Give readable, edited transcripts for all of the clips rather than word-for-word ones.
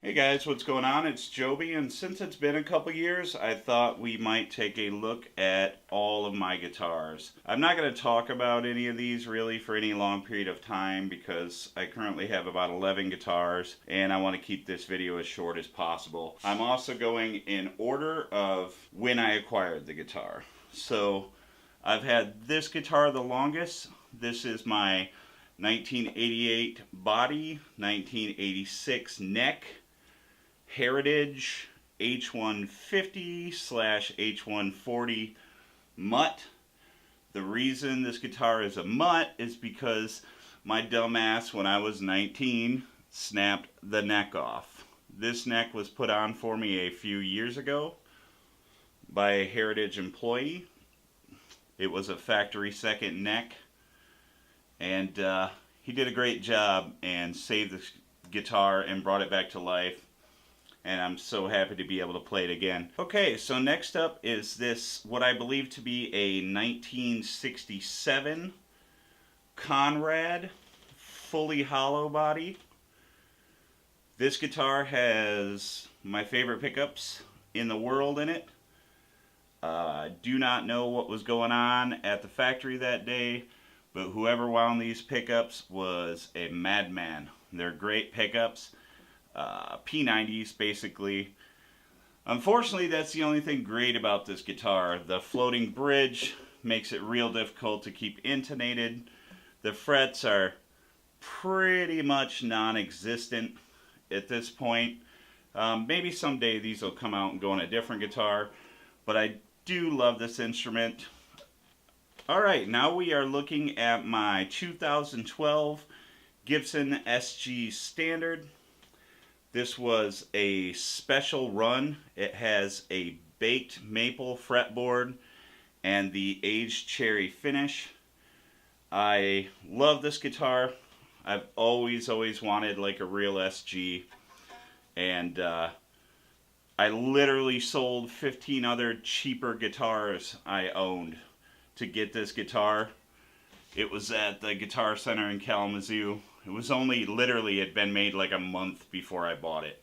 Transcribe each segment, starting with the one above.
Hey guys, what's going on? It's Joby, and since it's been a couple years, I thought we might take a look at all of my guitars. I'm not going to talk about any of these really for any long period of time because I currently have about 11 guitars and I want to keep this video as short as possible. I'm also going in order of when I acquired the guitar. So I've had this guitar the longest. This is my 1988 body, 1986 neck, Heritage H150/H140 mutt. The reason this guitar is a mutt is because my dumbass, when I was 19, snapped the neck off. This neck was put on for me a few years ago by a Heritage employee. It was a factory second neck, and he did a great job and saved the guitar and brought it back to life. And I'm so happy to be able to play it again. Okay, so next up is this, what I believe to be a 1967 Conrad fully hollow body. This guitar has my favorite pickups in the world in it. Do not know what was going on at the factory that day, but whoever wound these pickups was a madman. They're great pickups. P90s basically. Unfortunately, that's the only thing great about this guitar. The floating bridge makes it real difficult to keep intonated. The frets are pretty much non-existent at this point. Maybe someday these will come out and go on a different guitar, but I do love this instrument. Alright, now we are looking at my 2012 Gibson SG Standard. This was a special run. It has a baked maple fretboard and the aged cherry finish. I love this guitar. I've always wanted like a real SG, and I literally sold 15 other cheaper guitars I owned to get this guitar. It was at the Guitar Center in Kalamazoo. It was only literally, it had been made like a month before I bought it.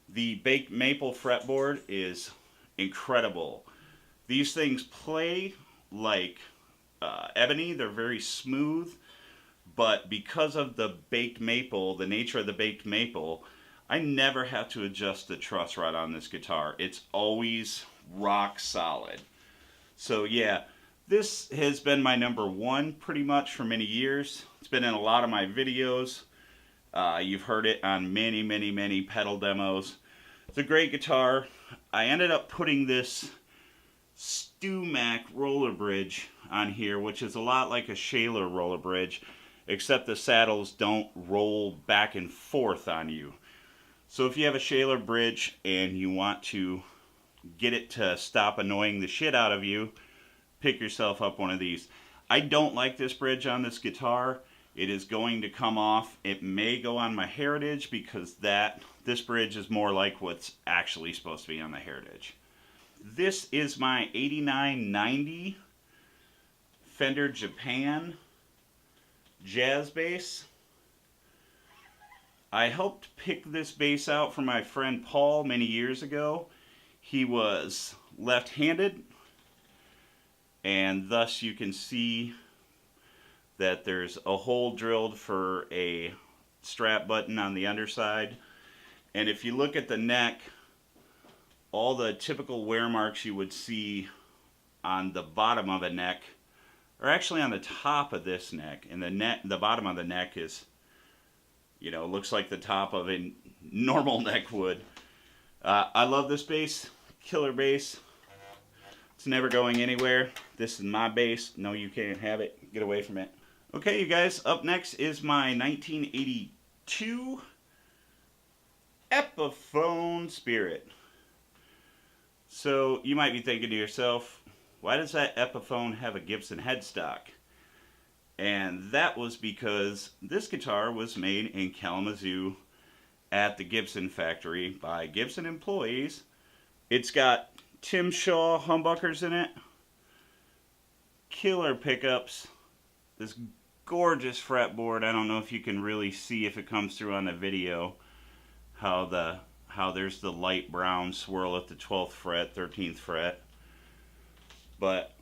The baked maple fretboard is incredible. These things play like ebony. They're very smooth, but because of the baked maple, the nature of the baked maple, I never have to adjust the truss rod on this guitar. It's always rock solid. So yeah, this has been my number one pretty much for many years. It's been in a lot of my videos. You've heard it on many pedal demos. It's a great guitar. I ended up putting this StewMac roller bridge on here, which is a lot like a Shaler roller bridge, except the saddles don't roll back and forth on you. So if you have a Shaler bridge and you want to get it to stop annoying the shit out of you, pick yourself up one of these. I don't like this bridge on this guitar. It is going to come off. It may go on my Heritage because this bridge is more like what's actually supposed to be on the Heritage. This is my 8990 Fender Japan jazz bass. I helped pick this bass out for my friend Paul many years ago. He was left-handed, and thus you can see that there's a hole drilled for a strap button on the underside. And if you look at the neck, all the typical wear marks you would see on the bottom of a neck are actually on the top of this neck. And the bottom of the neck is, you know, looks like the top of a normal neck would. I love this bass. Killer bass. It's never going anywhere. This is my bass. No, you can't have it. Get away from it. Okay, you guys, up next is my 1982 Epiphone Spirit. So, you might be thinking to yourself, why does that Epiphone have a Gibson headstock? And that was because this guitar was made in Kalamazoo at the Gibson factory by Gibson employees. It's got Tim Shaw humbuckers in it, killer pickups, this gorgeous fretboard. I don't know if you can really see if it comes through on the video how there's the light brown swirl at the 12th fret, 13th fret. But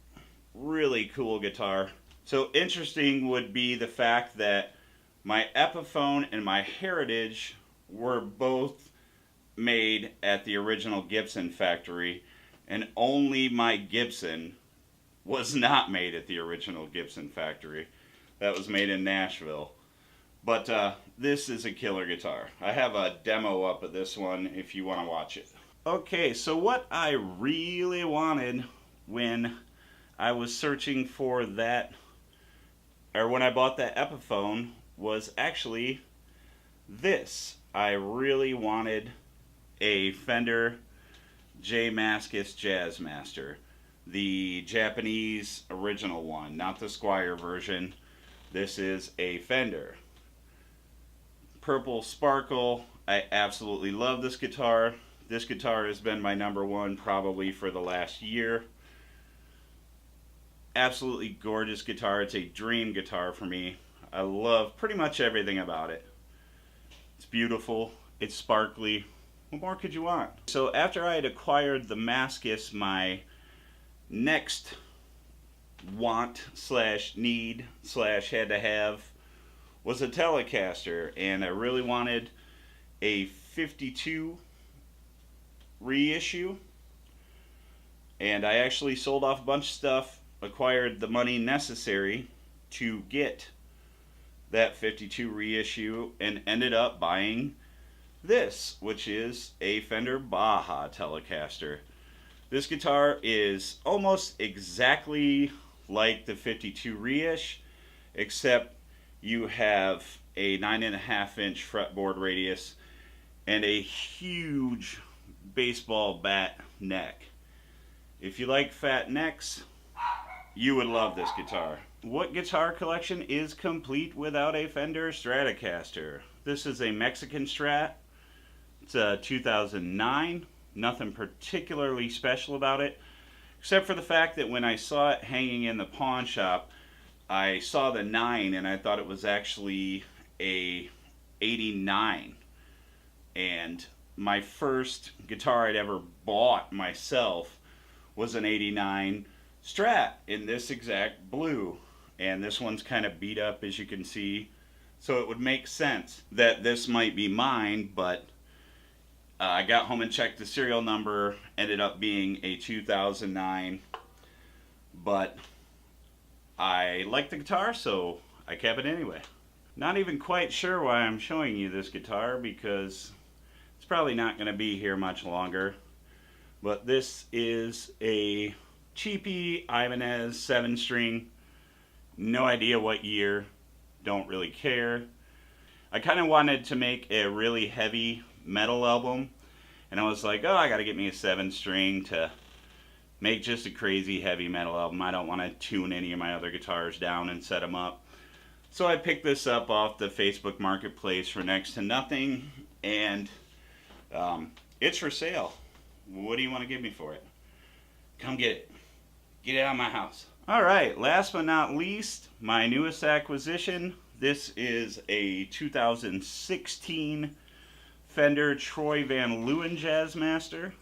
really cool guitar. So interesting would be the fact that my Epiphone and my Heritage were both made at the original Gibson factory, and only my Gibson was not made at the original Gibson factory. That was made in Nashville. But this is a killer guitar. I have a demo up of this one if you want to watch it. Okay, so what I really wanted when I was searching for that, or when I bought that Epiphone, was actually this. I really wanted a Fender J Mascis Jazzmaster, the Japanese original one, not the Squier version. This is a Fender. Purple Sparkle. I absolutely love this guitar. This guitar has been my number one probably for the last year. Absolutely gorgeous guitar. It's a dream guitar for me. I love pretty much everything about it. It's beautiful. It's sparkly. What more could you want? So after I had acquired the Mascis, my next want slash need slash had to have was a Telecaster, and I really wanted a 52 reissue, and I actually sold off a bunch of stuff, acquired the money necessary to get that 52 reissue, and ended up buying this, which is a Fender Baja Telecaster. This guitar is almost exactly like the 52 reish, except you have a 9.5-inch fretboard radius and a huge baseball bat neck. If you like fat necks, you would love this guitar. What guitar collection is complete without a Fender Stratocaster? This is a Mexican Strat. It's a 2009. Nothing particularly special about it, except for the fact that when I saw it hanging in the pawn shop, I saw the 9 and I thought it was actually a 89. And my first guitar I'd ever bought myself was an 89 Strat in this exact blue. And this one's kind of beat up, as you can see. So it would make sense that this might be mine, but I got home and checked the serial number, ended up being a 2009, but I liked the guitar, so I kept it anyway. Not even quite sure why I'm showing you this guitar, because it's probably not going to be here much longer, but this is a cheapy Ibanez 7-string, no idea what year, don't really care. I kind of wanted to make a really heavy metal album, and I was like, oh, I gotta get me a 7-string to make just a crazy heavy metal album. I don't want to tune any of my other guitars down and set them up. So I picked this up off the Facebook Marketplace for next to nothing, and it's for sale. What do you want to give me for it? Come get it. Get it out of my house. Alright, last but not least, my newest acquisition. This is a 2016 Fender Troy Van Leeuwen Jazzmaster.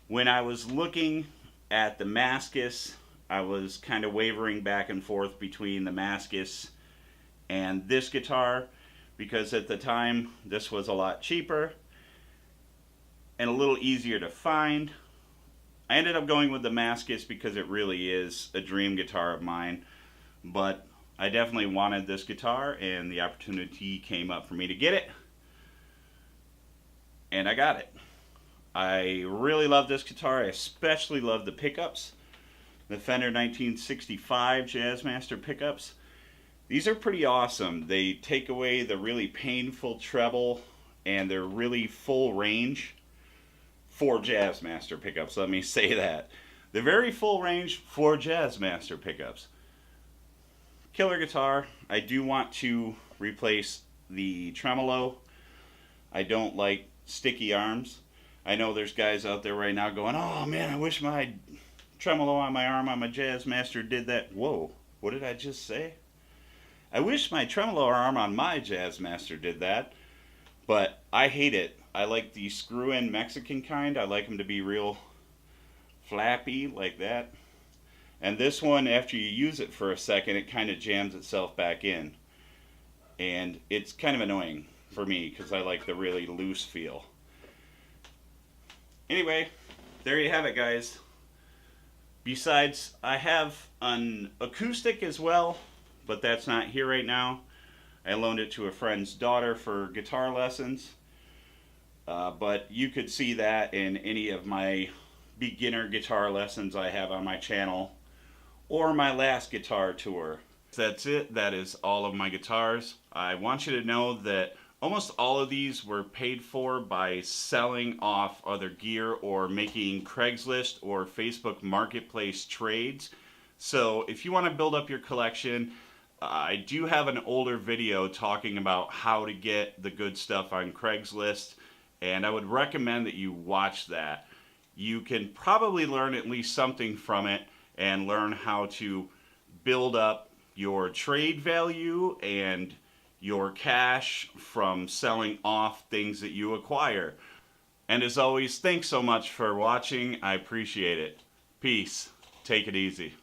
When I was looking at the Mascis, I was kind of wavering back and forth between the Mascis and this guitar, because at the time this was a lot cheaper and a little easier to find. I ended up going with the Mascis because it really is a dream guitar of mine, but I definitely wanted this guitar, and the opportunity came up for me to get it, and I got it. I really love this guitar. I especially love the pickups. The Fender 1965 Jazzmaster pickups. These are pretty awesome. They take away the really painful treble, and they're really full range for Jazzmaster pickups. Let me say that. They're very full range for Jazzmaster pickups. Killer guitar. I do want to replace the tremolo. I don't like sticky arms. I know there's guys out there right now going, oh man, I wish my tremolo on my arm on my Jazzmaster did that. Whoa, what did I just say? I wish my tremolo arm on my Jazzmaster did that, But I hate it. I like the screw-in Mexican kind. I like them to be real flappy like that. And this one, after you use it for a second, it kind of jams itself back in. And it's kind of annoying for me because I like the really loose feel. Anyway, there you have it, guys. Besides, I have an acoustic as well, but that's not here right now. I loaned it to a friend's daughter for guitar lessons. But you could see that in any of my beginner guitar lessons I have on my channel, or my last guitar tour. That's it. That is all of my guitars. I want you to know that almost all of these were paid for by selling off other gear or making Craigslist or Facebook Marketplace trades. So if you want to build up your collection, I do have an older video talking about how to get the good stuff on Craigslist, and I would recommend that you watch that. You can probably learn at least something from it and learn how to build up your trade value and your cash from selling off things that you acquire. And as always, thanks so much for watching. I appreciate it. Peace. Take it easy.